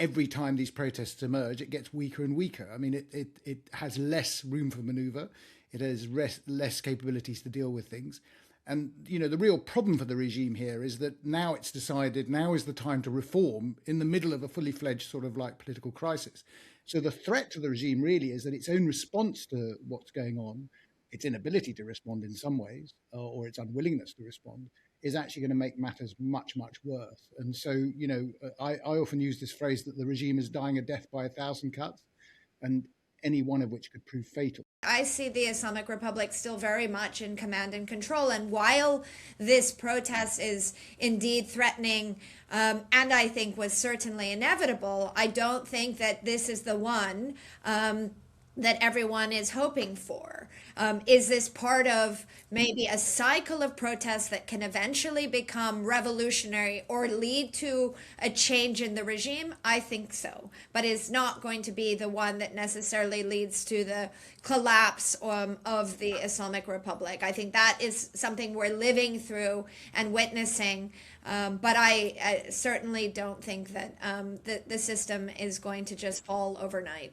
Every time these protests emerge, it gets weaker and weaker. I mean, it has less room for maneuver. It has less capabilities to deal with things. And, the real problem for the regime here is that now it's decided now is the time to reform in the middle of a fully fledged sort of like political crisis. So the threat to the regime really is that its own response to what's going on, its inability to respond in some ways, or its unwillingness to respond, is actually going to make matters much, much worse. And so, I often use this phrase that the regime is dying a death by 1,000 cuts, and any one of which could prove fatal. I see the Islamic Republic still very much in command and control. And while this protest is indeed threatening, and I think was certainly inevitable, I don't think that this is the one that everyone is hoping for. Is this part of maybe a cycle of protests that can eventually become revolutionary or lead to a change in the regime? I think so, but it's not going to be the one that necessarily leads to the collapse of the Islamic Republic. I think that is something we're living through and witnessing. But I certainly don't think that the system is going to just fall overnight.